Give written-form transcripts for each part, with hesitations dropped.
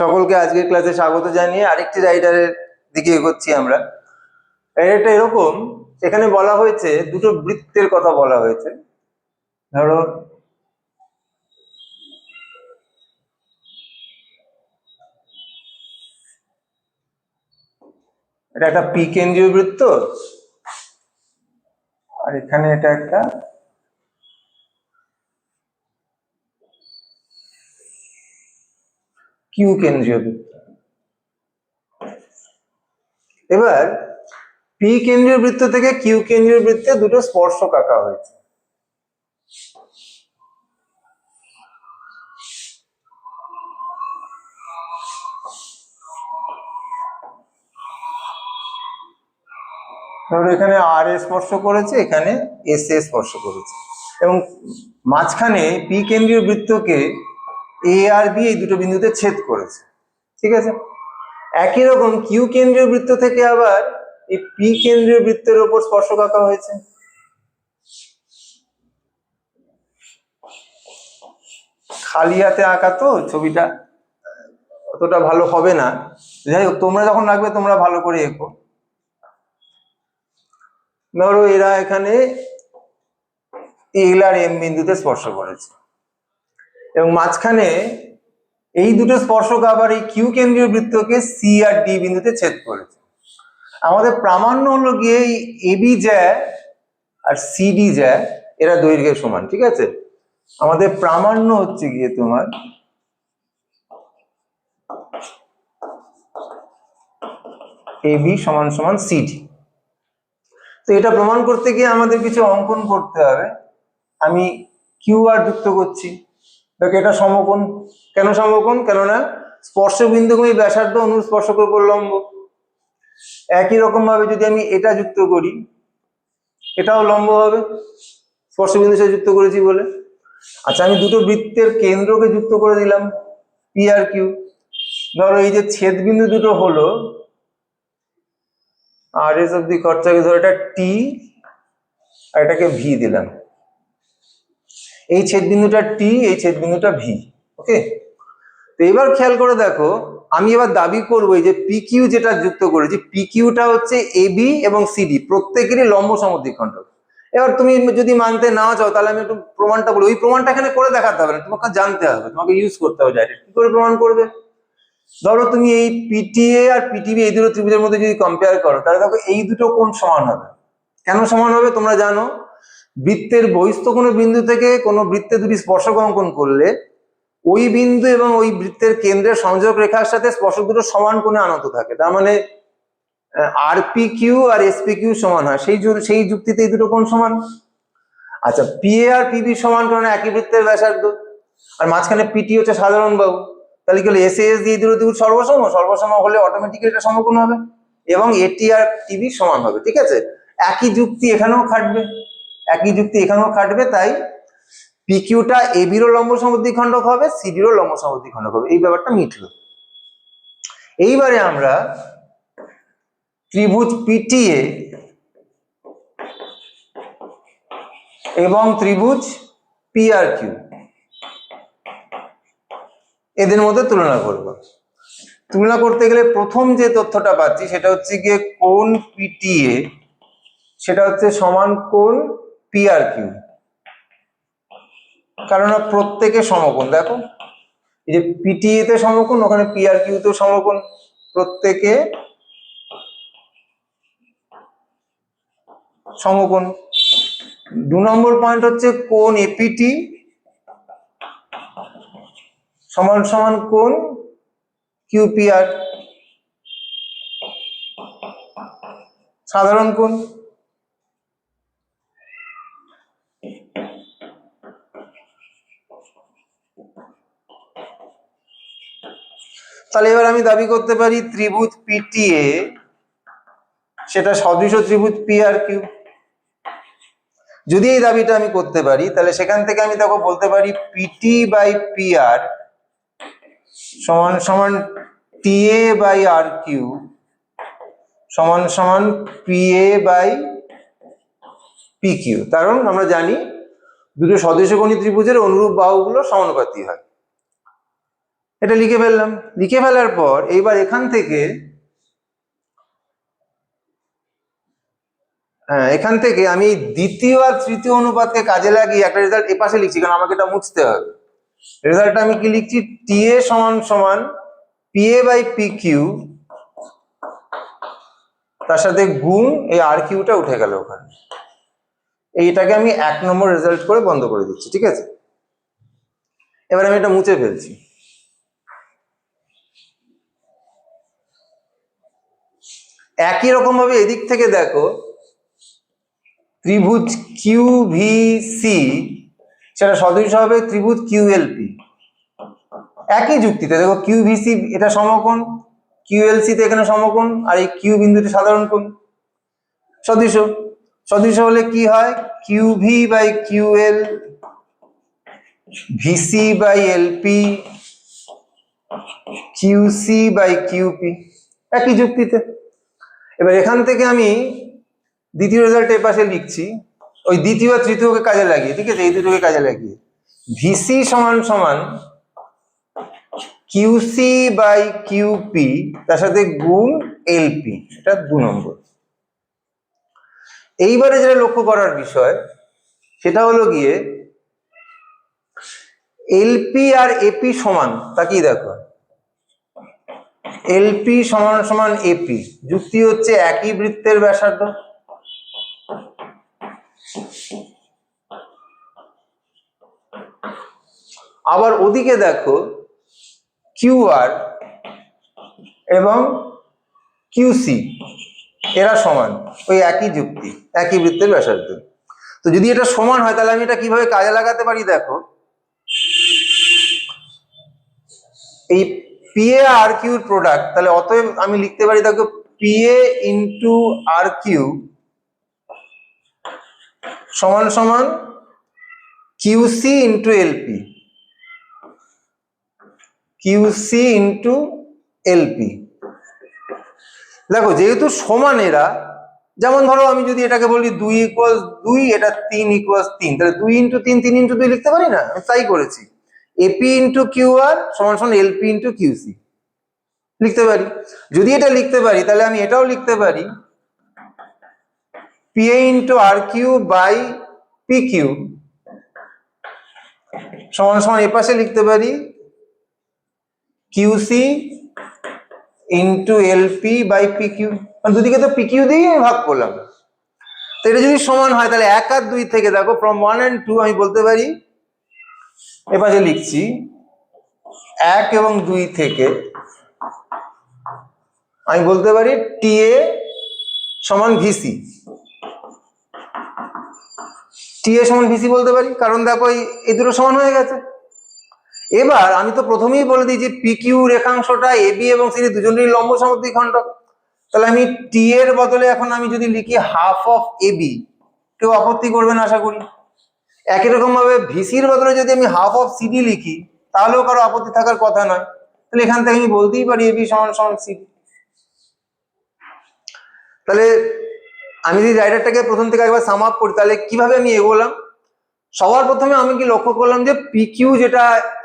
সকলকে আজকের ক্লাসে স্বাগত জানিয়ে আরেকটি রাইডারের দিকে এগোচ্ছি আমরা। রাইডারটা এরকম, এখানে বলা হয়েছে দুটো বৃত্তের কথা বলা হয়েছে। ধরো এটা একটা পি কেন্দ্রীয় বৃত্ত, আর এখানে এটা একটা কিউ কেন্দ্রীয় বৃত্ত। এবার পি কেন্দ্রীয় বৃত্ত থেকে কিউ কেন্দ্রীয় বৃত্তে দুটো স্পর্শক আঁকা হয়েছে। ধরো এখানে আর এ স্পর্শ করেছে, এখানে এস এ স্পর্শ করেছে, এবং মাঝখানে পি কেন্দ্রীয় বৃত্তকে এ আর বি এই দুটো বিন্দুতে ছেদ করেছে। ঠিক আছে, একই রকম কিউ কেন্দ্রীয় বৃত্ত থেকে আবার এই পি কেন্দ্রীয় বৃত্তের উপর স্পর্শক আঁকা হয়েছে। খালি হাতে আঁকা তো ছবিটা অতটা ভালো হবে না, যাই হোক তোমরা যখন রাখবে তোমরা ভালো করে এঁকো। ধরো এরা এখানে এল আর এম বিন্দুতে স্পর্শ করেছে, এবং মাঝখানে এই দুটো স্পর্শক আবার এই কিউ কেন্দ্রীয় বৃত্তকে সি আর ডি বিন্দুতে ছেদ করেছে। আমাদের প্রামাণ্য হলো গিয়ে এই এবি জ্যা আর সিডি জ্যা এরা দৈর্ঘ্যের সমান। ঠিক আছে, আমাদের প্রামাণ্য হচ্ছে গিয়ে তোমার এবি সমান সমান সিডি। তো এটা প্রমাণ করতে গিয়ে আমাদের কিছু অঙ্কন করতে হবে। আমি কিউ আর যুক্ত করছি, দেখো এটা সমকোণ। কেন সমকোণ? কেননা স্পর্শ বিন্দুভূমি ব্যাসার্ধ অনুভূমিক স্পর্শকের উপর লম্ব। একই রকম ভাবে যদি আমি এটা যুক্ত করি, এটাও লম্ব হবে, স্পর্শ বিন্দুর সাথে যুক্ত করেছি বলে। আচ্ছা, আমি দুটো বৃত্তের কেন্দ্রকে যুক্ত করে দিলাম, পি আর কিউ। ধরো এই যে ছেদ বিন্দু দুটো হলো আর এস অব্দি খরচাকে, ধরো এটা টি আর এটাকে ভি দিলাম। এই ছেদ বিন্দুটা টি, এই ছেদ বিন্দুটা ভি। ওকে, তো এবার খেয়াল করে দেখো, আমি এবার দাবি করবো এই যে পি কিউ যেটা যুক্ত করেছি, পি কিউটা হচ্ছে এ বি এবং সিডি প্রত্যেকেরই লম্ব সমদ্বিখণ্ডক। এবার তুমি যদি মানতে না চাও তাহলে আমি একটু প্রমাণটা বলি। ওই প্রমাণটা এখানে করে দেখাতে হবে না, তোমাকে জানতে হবে, তোমাকে ইউজ করতে হবে ডাইরেক্ট। কি করে প্রমাণ করবে? ধরো তুমি এই পিটিএ আর পিটিবি এই দুটো ত্রিভুজের মধ্যে যদি কম্পেয়ার করো, তাহলে দেখো এই দুটো কোণ সমান হবে। কেন সমান হবে? তোমরা জানো, বৃত্তের বহিস্থ কোনো বিন্দু থেকে কোনো বৃত্তে দুটি স্পর্শক অঙ্কন করলে ওই বিন্দু এবং ওই বৃত্তের কেন্দ্রের সংযোগ রেখার সাথে স্পর্শক দুটো সমান কোণে আনত থাকে। তার মানে আর P Q R S P Q সমান হয়, সেই যুক্তিতে এই দুটো কোণ সমান। আচ্ছা, পি এ আর পিবি সমান, কারণ একই বৃত্তের ব্যাসার্ধ, আর মাঝখানে পিটি হচ্ছে সাধারণ বাহু। তাহলে কি হলো, এস এস দিয়ে দুটো ত্রিভুজ সর্বসম, সর্বসম হলে অটোমেটিক্যালি এটা সমকোণ হবে এবং এটি আর টিভি সমান হবে। ঠিক আছে, একই যুক্তি এখানেও খাটবে, একই যুক্তি এখানেও খাটবে। তাই পি কিউটা এ বিরও লম্ব সমদ্বিখণ্ডক হবে, সিডিরও লম্ব সমদ্বিখণ্ডক হবে। এই ব্যাপারটা মিটলো। এইবারে আমরা ত্রিভুজ পিটিএ এবং ত্রিভুজ পি আর কিউ এদের মধ্যে তুলনা করব। তুলনা করতে গেলে প্রথম যে তথ্যটা পাচ্ছি সেটা হচ্ছে গিয়ে কোণ পিটিএ সেটা হচ্ছে সমান কোণ পি আর কিউ, কারণ প্রত্যেকে সমকোণ। দেখো এই যে পিটিএ তে সমকোণ, ওখানে পি আর কিউ তেও সমকোণ, প্রত্যেকে সমকোণ। 2 নম্বর পয়েন্ট হচ্ছে কোণ এপিটি সমান সমান কোণ কিউপিআর, সাধারণ কোণ। তাহলে এবার আমি দাবি করতে পারি ত্রিভুজ পিটিএ সেটা সদৃশ ত্রিভুজ পি আর কিউ। যদি এই দাবিটা আমি করতে পারি, তাহলে সেখান থেকে আমি দেখো বলতে পারি পিটি বাই পি আর সমান সমান টিএ বাই আর কিউ সমান সমান পিএ বাই পি কিউ। কারণ আমরা জানি দুটো সদৃশকোণী ত্রিভুজের অনুরূপ বাহুগুলো সমানুপাতিক হয়। এটা লিখে ফেললাম। লিখে ফেলার পর এইবার এখান থেকে এখান থেকে আমি দ্বিতীয় আর তৃতীয় অনুপাতকে কাজে লাগিয়ে একটা রেজাল্ট এপাশে লিখছি, কারণ আমাকে এটা মুছতে হবে। রেজাল্টটা আমি কি লিখছি, TA সমান সমান PA বাই PQ, তার সাথে গুণ এই RQ টা উঠে গেল ওখানে। এইটাকে আমি 1 নম্বর রেজাল্ট করে বন্ধ করে দিচ্ছি, ঠিক আছে। এবার আমি এটা মুছে ফেলছি। একই রকম ভাবে এদিক থেকে দেখো, ত্রিভুজ QVC সেটা সদৃশ হবে ত্রিভুজ QLP। একই যুক্তিতে দেখো, QVC এটা সমকোণ, QLC তে এখানে সমকোণ, আর এই Q বিন্দুটি সাধারণ কোণ। সদৃশ সদৃশ হলে কি হয়, QV by QL, VC by LP, QC by QP, একই যুক্তিতে। এবার এখান থেকে আমি দ্বিতীয় রেজাল্ট এর পাশে লিখছি, ওই দ্বিতীয় আর তৃতীয়কে কাজে লাগিয়ে, ঠিক আছে, এই দুটোকে কাজে লাগিয়ে VC সমান সমান QC বাই QP, তার সাথে গুণ LP, এটা 2 নম্বর। এইবারে যেটা লক্ষ্য করার বিষয় সেটা হলো গিয়ে LP আর AP সমান, তা কি দেখো, LP সমান সমান AP, যুক্তি হচ্ছে একই বৃত্তের ব্যাসার্ধ। আবার ওদিকে দেখো QR এবং QC এরা সমান, ওই একই যুক্তি, একই বৃত্তের ব্যাসার্ধ। তো যদি এটা সমান হয় তাহলে আমি এটা কিভাবে কাজে লাগাতে পারি দেখো, এই PA আর কিউ এর প্রোডাক্ট, তাহলে অতএব আমি লিখতে পারি দেখো PA ইন্টু RQ সমান সমান QC into LP, QC into LP। দেখো যেহেতু সমান এরা, যেমন ধরো আমি যদি এটাকে বলি 2 ইকুয়াল 2, এটা 3 ইকুয়াল 3, তাহলে 2 ইন্টু 3 3 ইন্টু 2 লিখতে পারি না, আমি তাই করেছি। AP ইন্টু QR সমান সমান LP ইন্টু QC লিখতে পারি। যদি এটা লিখতে পারি তাহলে আমি এটাও লিখতে পারি PA into RQ by PQ সমান সমান এপাশে লিখতে পারি QC into LP by PQ, মানে দুদিকে তো PQ দিয়েই আমি ভাগ করলাম। তো এটা যদি সমান হয় তাহলে 1 আর 2 থেকে দেখো ফ্রম 1 and 2 আমি বলতে পারি, এপাশে লিখছি 1 এবং 2 থেকে আমি বলতে পারি TA সমান VC, TA সমান VC বলতে পারি, কারণ দেখো এই দুটো সমান হয়ে গেছে। এবার আমি তো প্রথমেই বলে দিই যে PQ রেখাংশটা AB এবং CD দুজনেরই লম্ব সমদ্বিখণ্ডক, তাহলে আমি T এর বদলে এখন আমি যদি লিখি হাফ অফ AB, কেউ আপত্তি করবেন আশা করি। একই রকম ভাবে VCর বদলে যদি আমি হাফ অফ CD লিখি তাহলেও কারো আপত্তি থাকার কথা নয়, তাহলে এখান থেকে আমি বলতেই পারি AB সমান সমান CD। তাহলে আমি যদি রাইডারটাকে প্রথম থেকে একবার সাম আপ করি তাহলে কিভাবে আমি এগোলাম। সবার প্রথমে আমি কি লক্ষ্য করলাম যে PQ যেটা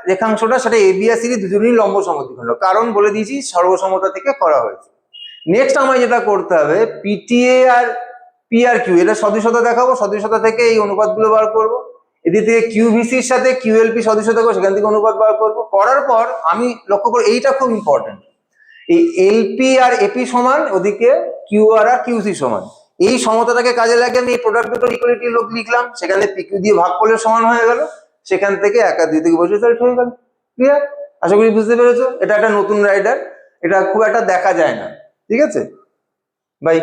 রেখাংশটা সেটা AB আর CD দুজনেরই লম্ব সমদ্বিখণ্ডক, কারণ বলে দিয়েছি সর্বসমতা থেকে করা হয়েছে। নেক্সট আমায় যেটা করতে হবে, PTA আর PRQ এটা সদৃশতা দেখাবো, সদৃশতা থেকে এই অনুপাতগুলো বার করবো। এদিক থেকে QVCর সাথে QLP সদৃশতা করবো, সেখান থেকে অনুপাত বার করবো। করার পর আমি লক্ষ্য করি এইটা খুব ইম্পর্টেন্ট, এই LP আর AP সমান, ওদিকে QR আর QC সমান, এই সমতাটাকে কাজে লাগিয়ে আমি এই প্রোডাক্ট দুটোর ইকুয়ালিটি লিখলাম, সেখানে PQ দিয়ে ভাগ করলে সমান হয়ে গেল, সেখান থেকে 1 আর 2 থেকে বসে রেজাল্ট হয়ে গেল। ক্লিয়ার? আশা করি বুঝতে পেরেছো। এটা একটা নতুন রাইডার, এটা খুব একটা দেখা যায় না, ঠিক আছে। বাই।